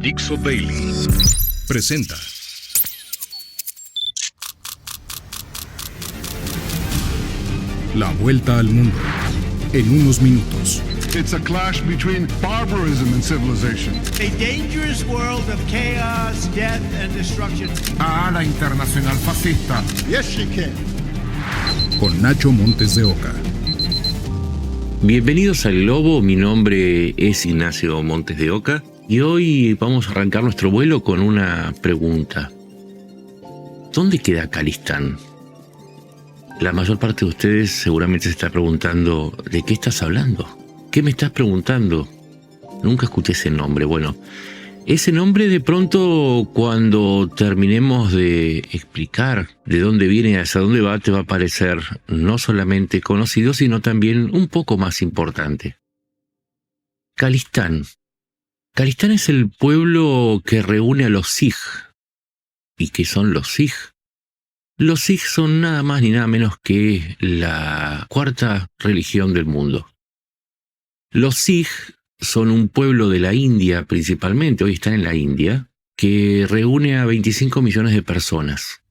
Dixo Daily presenta La Vuelta al Mundo en unos minutos. It's a clash between barbarism and civilization. A dangerous world of chaos, death and destruction. A la internacional fascista. Yes, she can. Con Nacho Montes de Oca. Bienvenidos al Globo, mi nombre es Ignacio Montes de Oca y hoy vamos a arrancar nuestro vuelo con una pregunta. ¿Dónde queda Calistán? La mayor parte de ustedes seguramente se está preguntando, ¿de qué estás hablando? ¿Qué me estás preguntando? Nunca escuché ese nombre. Bueno, ese nombre de pronto cuando terminemos de explicar de dónde viene y hacia dónde va, te va a parecer no solamente conocido, sino también un poco más importante. Calistán. Calistán es el pueblo que reúne a los Sij. ¿Y qué son los Sij? Los Sij son nada más ni nada menos que la cuarta religión del mundo. Los Sij son un pueblo de la India principalmente, hoy están en la India, que reúne a 25 millones de personas.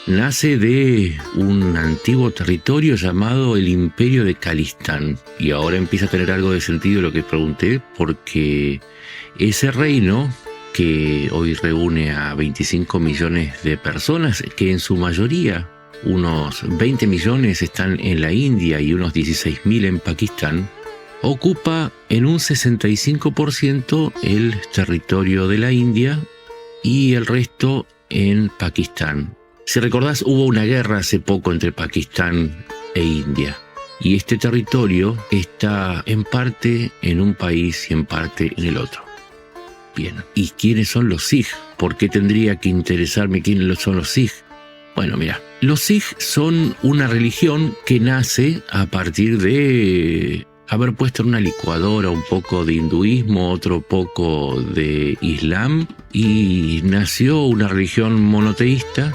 Nace de un antiguo territorio llamado el Imperio de Calistán, y ahora empieza a tener algo de sentido lo que pregunté, porque ese reino que hoy reúne a 25 millones de personas, que en su mayoría, unos 20 millones están en la India y unos 16.000 en Pakistán, ocupa en un 65% el territorio de la India y el resto en Pakistán. Si recordás, hubo una guerra hace poco entre Pakistán e India. Y este territorio está en parte en un país y en parte en el otro. Bien, ¿y quiénes son los Sij? ¿Por qué tendría que interesarme quiénes son los Sij? Bueno, mira, los Sij son una religión que nace a partir de haber puesto en una licuadora un poco de hinduismo, otro poco de islam, y nació una religión monoteísta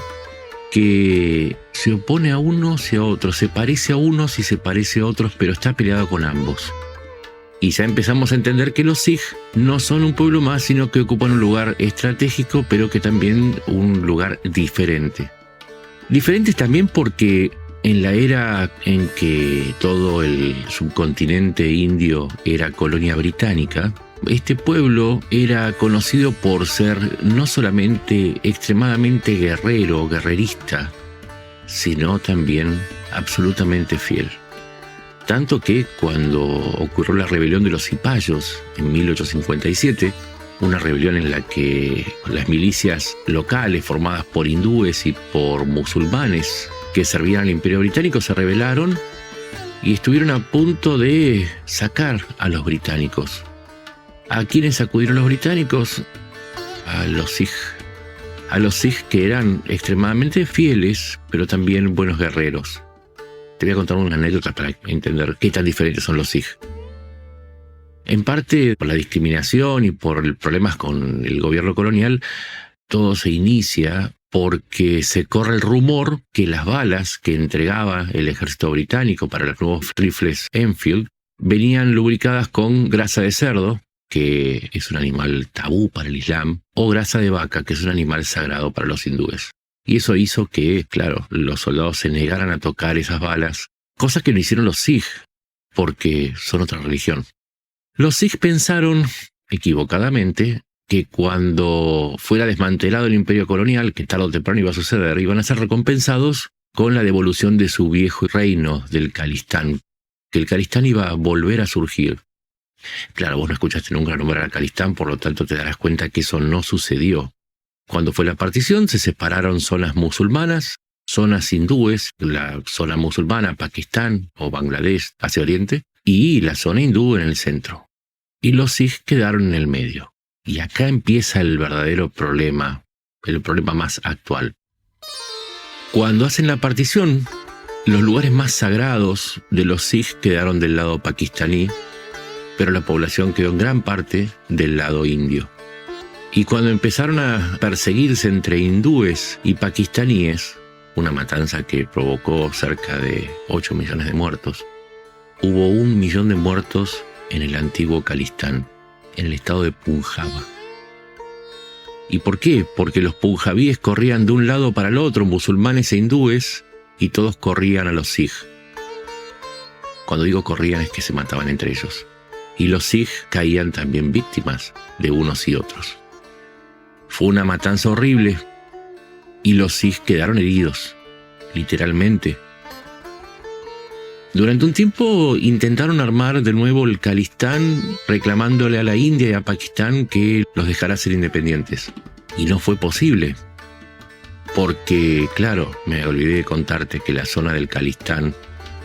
que se opone a unos y a otros, se parece a unos y se parece a otros, pero está peleada con ambos. Y ya empezamos a entender que los Sij no son un pueblo más, sino que ocupan un lugar estratégico, pero que también un lugar diferente. Diferentes también porque en la era en que todo el subcontinente indio era colonia británica, este pueblo era conocido por ser no solamente extremadamente guerrero, guerrerista, sino también absolutamente fiel. Tanto que cuando ocurrió la rebelión de los cipayos en 1857, una rebelión en la que las milicias locales formadas por hindúes y por musulmanes que servían al Imperio Británico se rebelaron y estuvieron a punto de sacar a los británicos. ¿A quiénes acudieron los británicos? A los Sij. A los Sij, que eran extremadamente fieles, pero también buenos guerreros. Te voy a contar una anécdota para entender qué tan diferentes son los Sij. En parte por la discriminación y por problemas con el gobierno colonial, todo se inicia porque se corre el rumor que las balas que entregaba el ejército británico para los nuevos rifles Enfield venían lubricadas con grasa de cerdo, que es un animal tabú para el Islam, o grasa de vaca, que es un animal sagrado para los hindúes. Y eso hizo que, claro, los soldados se negaran a tocar esas balas, cosa que no hicieron los Sij, porque son otra religión. Los Sij pensaron, equivocadamente, que cuando fuera desmantelado el imperio colonial, que tarde o temprano iba a suceder, iban a ser recompensados con la devolución de su viejo reino del Calistán, que el Calistán iba a volver a surgir. Claro, vos no escuchaste nunca nombrar al Calistán, por lo tanto te darás cuenta que eso no sucedió. Cuando fue la partición, se separaron zonas musulmanas, zonas hindúes, la zona musulmana, Pakistán o Bangladesh hacia oriente, y la zona hindú en el centro. Y los Sij quedaron en el medio. Y acá empieza el verdadero problema, el problema más actual. Cuando hacen la partición, los lugares más sagrados de los Sij quedaron del lado pakistaní, pero la población quedó en gran parte del lado indio. Y cuando empezaron a perseguirse entre hindúes y pakistaníes, una matanza que provocó cerca de 8 millones de muertos, hubo 1 millón de muertos en el antiguo Calistán, en el estado de Punjab. ¿Y por qué? Porque los punjabíes corrían de un lado para el otro, musulmanes e hindúes, y todos corrían a los Sikh. Cuando digo corrían es que se mataban entre ellos. Y los Sikh caían también víctimas de unos y otros. Fue una matanza horrible y los Sikh quedaron heridos, literalmente. Durante un tiempo intentaron armar de nuevo el Calistán, reclamándole a la India y a Pakistán que los dejara ser independientes. Y no fue posible. Porque, claro, me olvidé de contarte que la zona del Calistán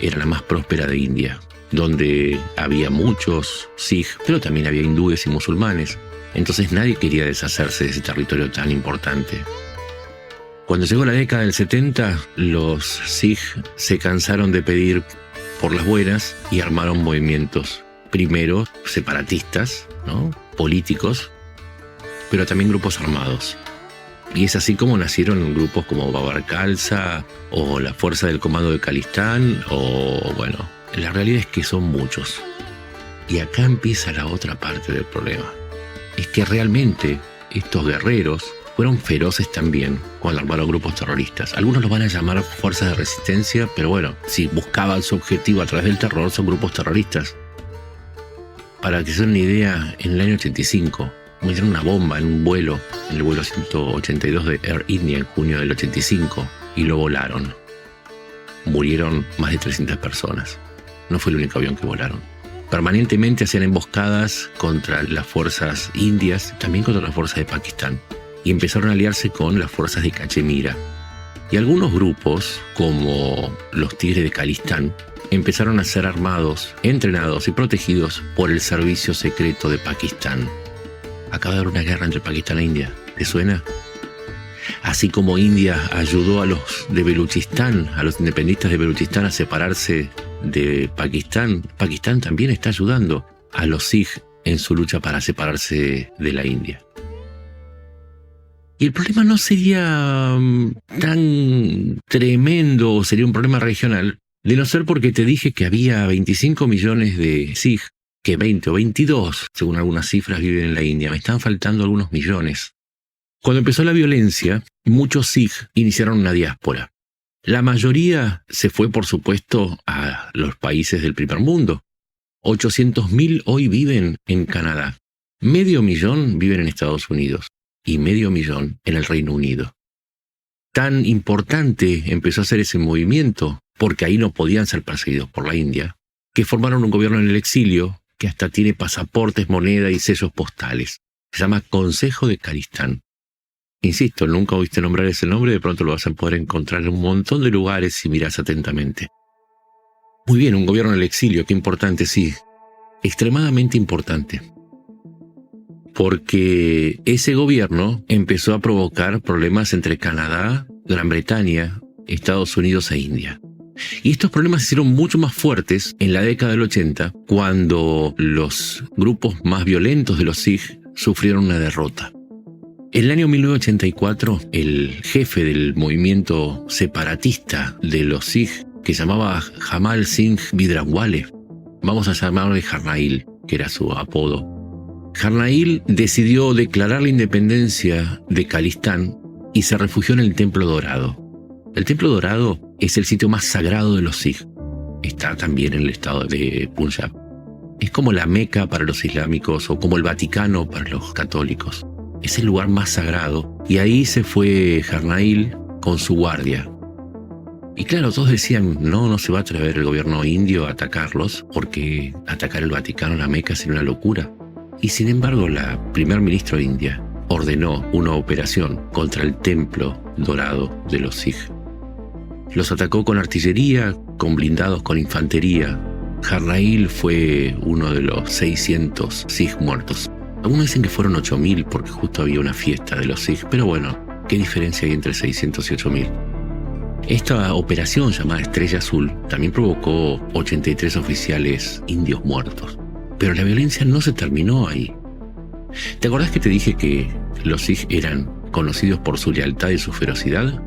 era la más próspera de India, donde había muchos Sikh, pero también había hindúes y musulmanes. Entonces nadie quería deshacerse de ese territorio tan importante. Cuando llegó la década del 70, los Sikh se cansaron de pedir por las buenas y armaron movimientos, primero separatistas, ¿no?, políticos, pero también grupos armados. Y es así como nacieron grupos como Babar Khalsa o la Fuerza del Comando de Calistán, o bueno, la realidad es que son muchos. Y acá empieza la otra parte del problema. Es que realmente estos guerreros fueron feroces también cuando armaron grupos terroristas. Algunos los van a llamar fuerzas de resistencia, pero bueno, si buscaban su objetivo a través del terror, son grupos terroristas. Para que se den una idea, en el año 85, metieron una bomba en un vuelo, en el vuelo 182 de Air India en junio del 85, y lo volaron. Murieron más de 300 personas. No fue el único avión que volaron. Permanentemente hacían emboscadas contra las fuerzas indias, también contra las fuerzas de Pakistán, y empezaron a aliarse con las fuerzas de Cachemira. Y algunos grupos, como los Tigres de Calistán, empezaron a ser armados, entrenados y protegidos por el servicio secreto de Pakistán. Acaba de haber una guerra entre Pakistán e India. ¿Te suena? Así como India ayudó a los de Beluchistán, a los independentistas de Beluchistán a separarse de Pakistán, Pakistán también está ayudando a los Sikh en su lucha para separarse de la India. Y el problema no sería tan tremendo, o sería un problema regional, de no ser porque te dije que había 25 millones de Sikh, que 20 o 22, según algunas cifras, viven en la India. Me están faltando algunos millones. Cuando empezó la violencia, muchos Sikh iniciaron una diáspora. La mayoría se fue, por supuesto, a los países del primer mundo. 800.000 hoy viven en Canadá. 500.000 viven en Estados Unidos. Y 500.000 en el Reino Unido. Tan importante empezó a ser ese movimiento, porque ahí no podían ser perseguidos por la India, que formaron un gobierno en el exilio que hasta tiene pasaportes, moneda y sellos postales. Se llama Consejo de Calistán. Insisto, nunca oíste nombrar ese nombre, de pronto lo vas a poder encontrar en un montón de lugares si miras atentamente. Muy bien, un gobierno en el exilio, qué importante, sí. Extremadamente importante. Porque ese gobierno empezó a provocar problemas entre Canadá, Gran Bretaña, Estados Unidos e India. Y estos problemas se hicieron mucho más fuertes en la década del 80, cuando los grupos más violentos de los Sikh sufrieron una derrota. En el año 1984, el jefe del movimiento separatista de los Sikh, que se llamaba Jamal Singh Bhidrawale, vamos a llamarle Jarnail, que era su apodo, Jarnail decidió declarar la independencia de Calistán y se refugió en el Templo Dorado. El Templo Dorado es el sitio más sagrado de los Sikh. Está también en el estado de Punjab. Es como la Meca para los islámicos o como el Vaticano para los católicos. Es el lugar más sagrado y ahí se fue Jarnail con su guardia. Y claro, todos decían, no se va a atrever el gobierno indio a atacarlos porque atacar el Vaticano, la Meca, sería una locura. Y sin embargo, la primer ministra india ordenó una operación contra el Templo Dorado de los Sikh. Los atacó con artillería, con blindados, con infantería. Jarnail fue uno de los 600 Sikh muertos. Algunos dicen que fueron 8.000 porque justo había una fiesta de los Sikh, pero bueno, ¿qué diferencia hay entre 600 y 8.000? Esta operación llamada Estrella Azul también provocó 83 oficiales indios muertos. Pero la violencia no se terminó ahí. ¿Te acordás que te dije que los Sikh eran conocidos por su lealtad y su ferocidad?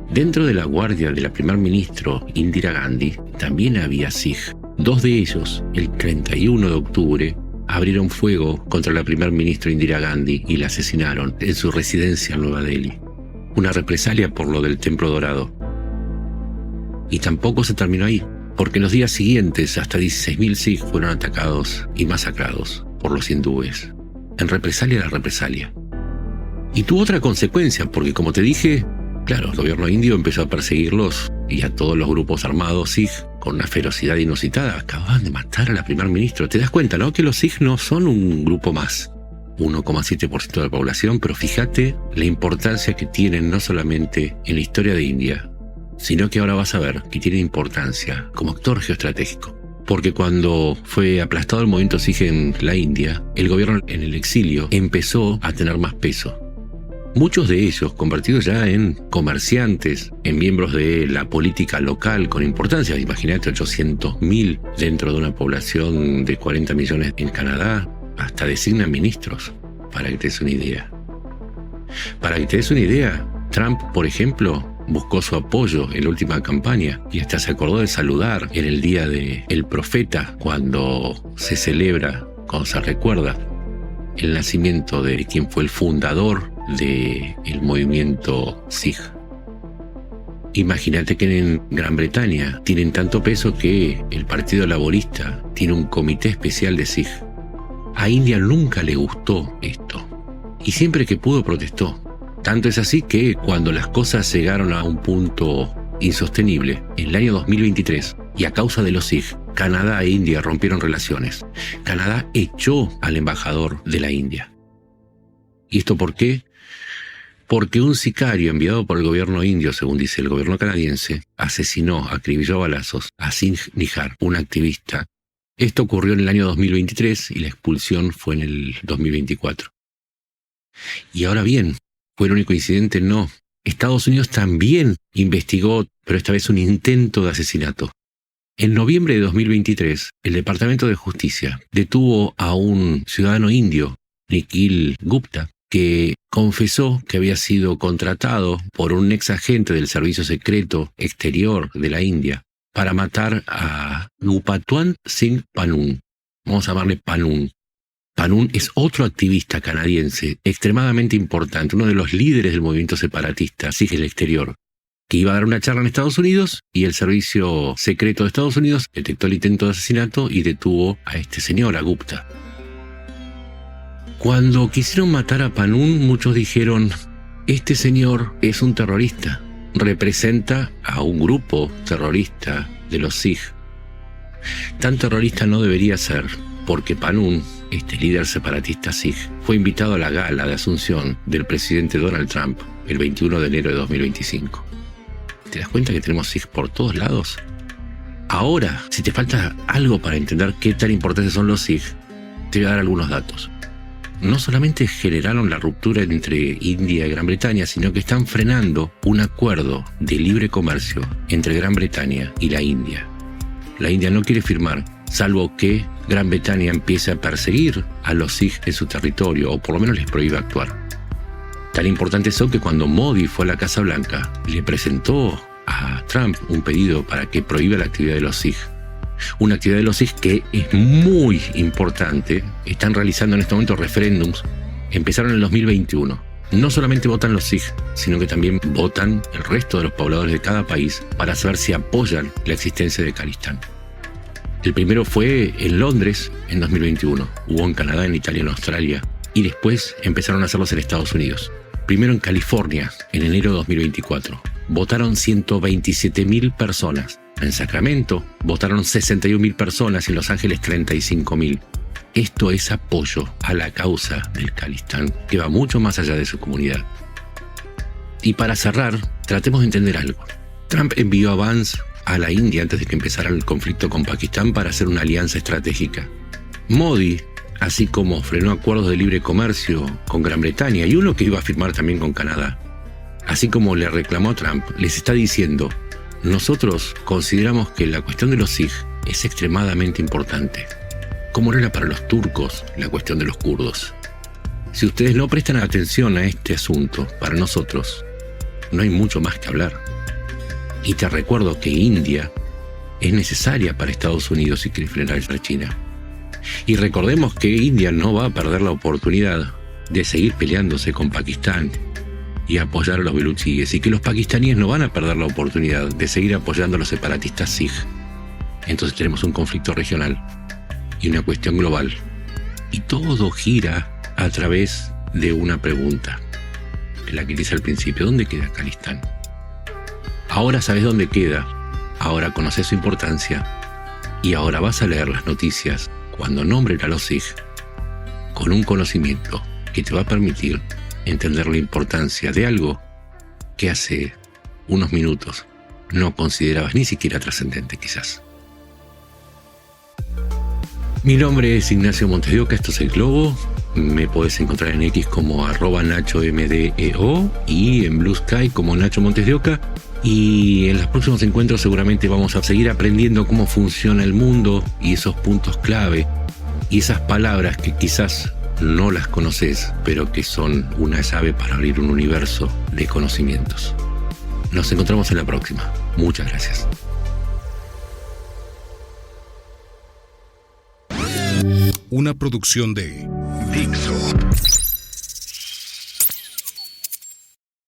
Dentro de la guardia de la primer ministro Indira Gandhi también había Sikh. 2 de ellos, el 31 de octubre, abrieron fuego contra la primer ministra Indira Gandhi y la asesinaron en su residencia en Nueva Delhi. Una represalia por lo del Templo Dorado. Y tampoco se terminó ahí, porque en los días siguientes hasta 16.000 Sikhs fueron atacados y masacrados por los hindúes, en represalia a la represalia. Y tuvo otra consecuencia, porque como te dije, claro, el gobierno indio empezó a perseguirlos y a todos los grupos armados Sikh con una ferocidad inusitada. Acababan de matar a la primer ministra. Te das cuenta, ¿no? Que los Sikh no son un grupo más, 1,7% de la población, pero fíjate la importancia que tienen no solamente en la historia de India, sino que ahora vas a ver que tienen importancia como actor geoestratégico. Porque cuando fue aplastado el movimiento Sikh en la India, el gobierno en el exilio empezó a tener más peso. Muchos de ellos convertidos ya en comerciantes, en miembros de la política local con importancia. Imagínate 800.000 dentro de una población de 40 millones en Canadá. Hasta designan ministros, para que te des una idea. Para que te des una idea, Trump, por ejemplo, buscó su apoyo en la última campaña y hasta se acordó de saludar en el día del profeta, cuando se celebra, cuando se recuerda el nacimiento de quien fue el fundador del movimiento Sikh. Imagínate que en Gran Bretaña tienen tanto peso que el Partido Laborista tiene un comité especial de Sikh. A India nunca le gustó esto y siempre que pudo protestó. Tanto es así que cuando las cosas llegaron a un punto insostenible, en el año 2023, y a causa de los Sikh, Canadá e India rompieron relaciones. Canadá echó al embajador de la India. ¿Y esto por qué? Porque un sicario enviado por el gobierno indio, según dice el gobierno canadiense, asesinó, acribilló a balazos a Singh Nihar, un activista. Esto ocurrió en el año 2023 y la expulsión fue en el 2024. Y ahora bien, ¿fue el único incidente? No. Estados Unidos también investigó, pero esta vez un intento de asesinato. En noviembre de 2023, el Departamento de Justicia detuvo a un ciudadano indio, Nikhil Gupta, que confesó que había sido contratado por un ex agente del Servicio Secreto Exterior de la India para matar a Gupatwant Singh Panun. Vamos a llamarle Panun. Panun es otro activista canadiense extremadamente importante, uno de los líderes del movimiento separatista Sikh en el exterior, que iba a dar una charla en Estados Unidos y el Servicio Secreto de Estados Unidos detectó el intento de asesinato y detuvo a este señor, a Gupta. Cuando quisieron matar a Panun, muchos dijeron, este señor es un terrorista, representa a un grupo terrorista de los Sikh. Tan terrorista no debería ser, porque Panun, este líder separatista Sikh, fue invitado a la gala de asunción del presidente Donald Trump el 21 de enero de 2025. ¿Te das cuenta que tenemos Sikh por todos lados? Ahora, si te falta algo para entender qué tan importantes son los Sikh, te voy a dar algunos datos. No solamente generaron la ruptura entre India y Gran Bretaña, sino que están frenando un acuerdo de libre comercio entre Gran Bretaña y la India. La India no quiere firmar, salvo que Gran Bretaña empiece a perseguir a los Sikh en su territorio, o por lo menos les prohíbe actuar. Tan importantes son que cuando Modi fue a la Casa Blanca, le presentó a Trump un pedido para que prohíba la actividad de los Sikh. Una actividad de los Sikh que es muy importante. Están realizando en este momento referéndums. Empezaron en el 2021. No solamente votan los Sikh, sino que también votan el resto de los pobladores de cada país para saber si apoyan la existencia de Khalistan. El primero fue en Londres en 2021. Hubo en Canadá, en Italia, en Australia. Y después empezaron a hacerlos en Estados Unidos. Primero en California, en enero de 2024. Votaron 127.000 personas. En Sacramento votaron 61.000 personas y en Los Ángeles 35.000. Esto es apoyo a la causa del Khalistan, que va mucho más allá de su comunidad. Y para cerrar, tratemos de entender algo. Trump envió a Vance a la India antes de que empezara el conflicto con Pakistán para hacer una alianza estratégica. Modi, así como frenó acuerdos de libre comercio con Gran Bretaña y uno que iba a firmar también con Canadá, así como le reclamó a Trump, les está diciendo: nosotros consideramos que la cuestión de los Sikh es extremadamente importante, como no era para los turcos la cuestión de los kurdos. Si ustedes no prestan atención a este asunto, para nosotros no hay mucho más que hablar. Y te recuerdo que India es necesaria para Estados Unidos si quiere frenar a China. Y recordemos que India no va a perder la oportunidad de seguir peleándose con Pakistán y apoyar a los baluchíes, y que los pakistaníes no van a perder la oportunidad de seguir apoyando a los separatistas Sikh. Entonces tenemos un conflicto regional y una cuestión global. Y todo gira a través de una pregunta, la que dice al principio: ¿dónde queda Khalistan? Ahora sabes dónde queda, ahora conoces su importancia, y ahora vas a leer las noticias cuando nombren a los Sikh con un conocimiento que te va a permitir entender la importancia de algo que hace unos minutos no considerabas ni siquiera trascendente, quizás. Mi nombre es Ignacio Montes de Oca, esto es El Globo. Me podés encontrar en X como @NachoMDEO y en Blue Sky como Nacho Montes de Oca. Y en los próximos encuentros seguramente vamos a seguir aprendiendo cómo funciona el mundo y esos puntos clave y esas palabras que quizás no las conoces, pero que son una llave para abrir un universo de conocimientos. Nos encontramos en la próxima. Muchas gracias. Una producción de Dixo.